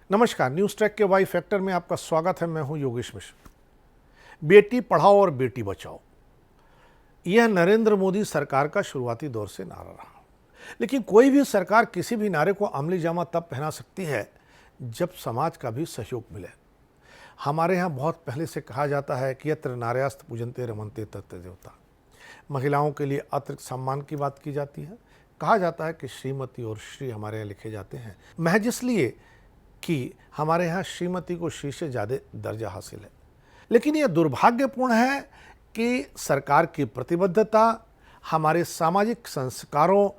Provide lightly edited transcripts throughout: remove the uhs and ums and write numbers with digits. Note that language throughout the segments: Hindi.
नमस्कार, न्यूज़ ट्रैक के वाई फैक्टर में आपका स्वागत है। मैं हूं योगेश मिश्र। बेटी पढ़ाओ और बेटी बचाओ, यह नरेंद्र मोदी सरकार का शुरुआती दौर से नारा रहा। लेकिन कोई भी सरकार किसी भी नारे को अमली जामा तब पहना सकती है जब समाज का भी सहयोग मिले। हमारे यहाँ बहुत पहले से कहा जाता है कि यत्र नार्यास्त पूजन्ते रमन्ते तत्र देवता। महिलाओं के लिए अतिरिक्त सम्मान की बात की जाती है। कहा जाता है कि श्रीमती और श्री हमारे यहाँ लिखे जाते हैं महज इसलिए कि हमारे यहाँ श्रीमती को श्री से ज़्यादा दर्जा हासिल है। लेकिन यह दुर्भाग्यपूर्ण है कि सरकार की प्रतिबद्धता हमारे सामाजिक संस्कारों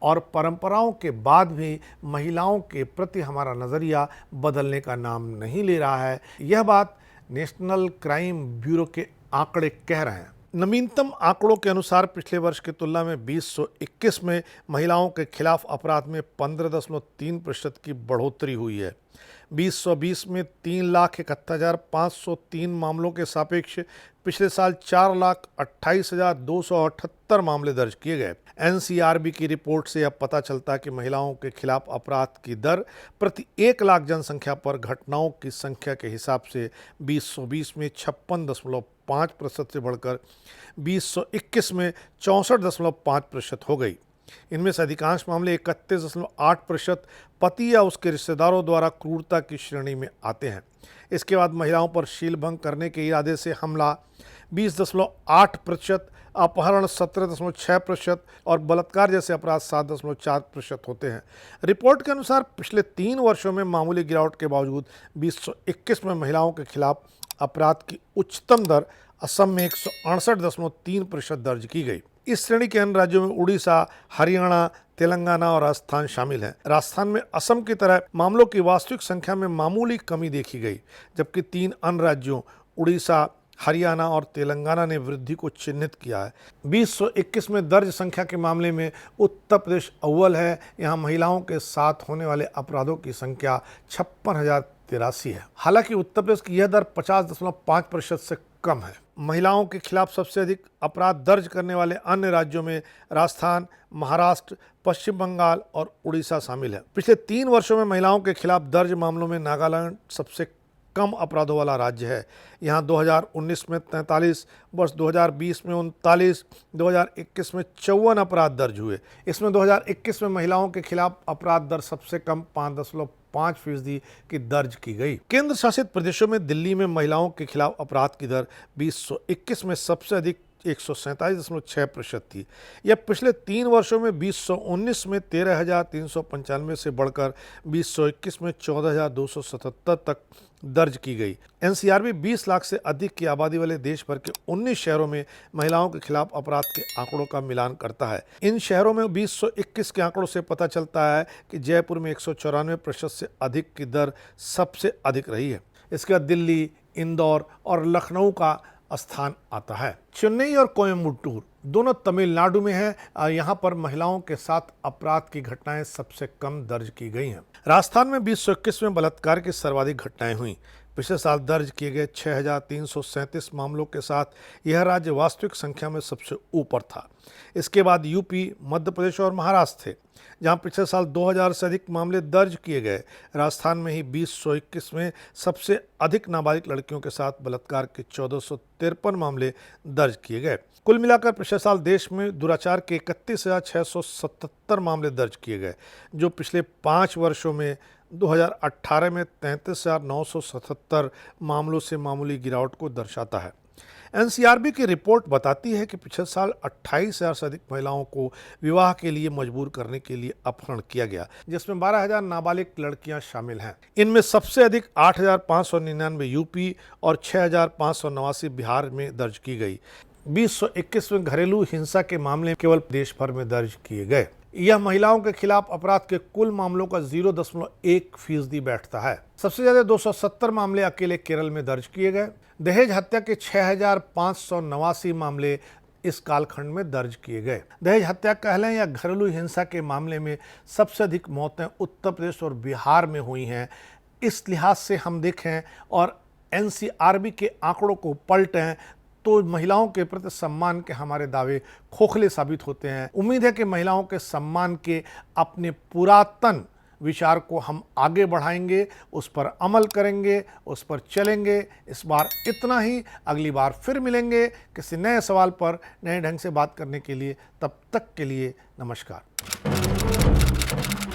और परंपराओं के बाद भी महिलाओं के प्रति हमारा नज़रिया बदलने का नाम नहीं ले रहा है। यह बात नेशनल क्राइम ब्यूरो के आंकड़े कह रहे हैं। नवीनतम आंकड़ों के अनुसार पिछले वर्ष की तुलना में 2021 में महिलाओं के खिलाफ अपराध में 15.3% की बढ़ोतरी हुई है। 2020 में 3,71,503 मामलों के सापेक्ष पिछले साल 4,28,278 मामले दर्ज किए गए। एनसीआरबी की रिपोर्ट से अब पता चलता है कि महिलाओं के खिलाफ अपराध की दर प्रति 1 लाख जनसंख्या पर घटनाओं की संख्या के हिसाब से 2020 में 56.5% से बढ़कर 2021 में 64.5% हो गई। इनमें से अधिकांश मामले 31.8% पति या उसके रिश्तेदारों द्वारा क्रूरता की श्रेणी में आते हैं। इसके बाद महिलाओं पर शील भंग करने के इरादे से हमला 20.8%, अपहरण 17.6% और बलात्कार जैसे अपराध 7.4% होते हैं। रिपोर्ट के अनुसार पिछले 3 वर्षों में मामूली गिरावट के बावजूद 2021 में महिलाओं के खिलाफ अपराध की उच्चतम दर असम में 168.3% दर्ज की गई। इस श्रेणी के अन्य राज्यों में उड़ीसा, हरियाणा, तेलंगाना और राजस्थान शामिल हैं। राजस्थान में असम की तरह मामलों की वास्तविक संख्या में मामूली कमी देखी गई, जबकि 3 अन्य राज्यों उड़ीसा, हरियाणा और तेलंगाना ने वृद्धि को चिन्हित किया है। 2021 में दर्ज संख्या के मामले में उत्तर प्रदेश अव्वल है। यहाँ महिलाओं के साथ होने वाले अपराधों की संख्या 56,083 है। हालांकि उत्तर प्रदेश की यह दर 50.5% से कम है। महिलाओं के खिलाफ सबसे अधिक अपराध दर्ज करने वाले अन्य राज्यों में राजस्थान, महाराष्ट्र, पश्चिम बंगाल और उड़ीसा शामिल है। पिछले 3 वर्षों में महिलाओं के खिलाफ दर्ज मामलों में नागालैंड सबसे कम अपराधों वाला राज्य है। यहाँ 2019 में 43, वर्ष 2020 में 39, 2021 में 54 अपराध दर्ज हुए। इसमें 2021 में महिलाओं के खिलाफ अपराध दर सबसे कम 5.5% की दर्ज की गई। केंद्र शासित प्रदेशों में दिल्ली में महिलाओं के खिलाफ अपराध की दर 2021 में सबसे अधिक 147.6% थी। यह पिछले 3 वर्षों में 2019 में 13,395 से बढ़कर 2021 में 14,277 तक दर्ज की गई। एनसीआरबी 20 लाख से अधिक की आबादी वाले देश भर के 19 शहरों में महिलाओं के खिलाफ अपराध के आंकड़ों का मिलान करता है। इन शहरों में 2021 के आंकड़ों से पता चलता है कि जयपुर में 194% से अधिक की दर सबसे अधिक रही है। इसके बाद दिल्ली, इंदौर और लखनऊ का स्थान आता है। चेन्नई और कोयम्बटूर दोनों तमिलनाडु में है। यहाँ पर महिलाओं के साथ अपराध की घटनाएं सबसे कम दर्ज की गई हैं। राजस्थान में 2021 में बलात्कार की सर्वाधिक घटनाएं हुई। पिछले साल दर्ज किए गए 6,337 मामलों के साथ यह राज्य वास्तविक संख्या में सबसे ऊपर था। इसके बाद यूपी, मध्य प्रदेश और महाराष्ट्र थे, जहां पिछले साल 2,000 से अधिक मामले दर्ज किए गए। राजस्थान में ही 2021 में सबसे अधिक नाबालिग लड़कियों के साथ बलात्कार के 1,453 मामले दर्ज किए गए। कुल मिलाकर पिछले साल देश में दुराचार के 31,677 मामले दर्ज किए गए, जो पिछले 5 वर्षों में 2018 में 33,977 मामलों से मामूली गिरावट को दर्शाता है। एनसीआरबी की रिपोर्ट बताती है कि पिछले साल 28,000 से अधिक महिलाओं को विवाह के लिए मजबूर करने के लिए अपहरण किया गया, जिसमें 12,000 नाबालिग लड़कियां शामिल हैं। इनमें सबसे अधिक 8,599 यूपी और 6,589 बिहार में दर्ज की गई। 2021 में घरेलू हिंसा के मामले केवल देश भर में दर्ज किए गए। यह महिलाओं के खिलाफ अपराध के कुल मामलों का 0.1% बैठता है। सबसे ज्यादा 270 मामले अकेले केरल में दर्ज किए गए। दहेज हत्या के 6,589 मामले इस कालखंड में दर्ज किए गए। दहेज हत्या कहलें या घरेलू हिंसा के मामले में सबसे अधिक मौतें उत्तर प्रदेश और बिहार में हुई हैं। इस लिहाज से हम देखें और एनसीआरबी के आंकड़ों को पलटें तो महिलाओं के प्रति सम्मान के हमारे दावे खोखले साबित होते हैं। उम्मीद है कि महिलाओं के सम्मान के अपने पुरातन विचार को हम आगे बढ़ाएंगे, उस पर अमल करेंगे, उस पर चलेंगे। इस बार इतना ही, अगली बार फिर मिलेंगे किसी नए सवाल पर नए ढंग से बात करने के लिए। तब तक के लिए नमस्कार।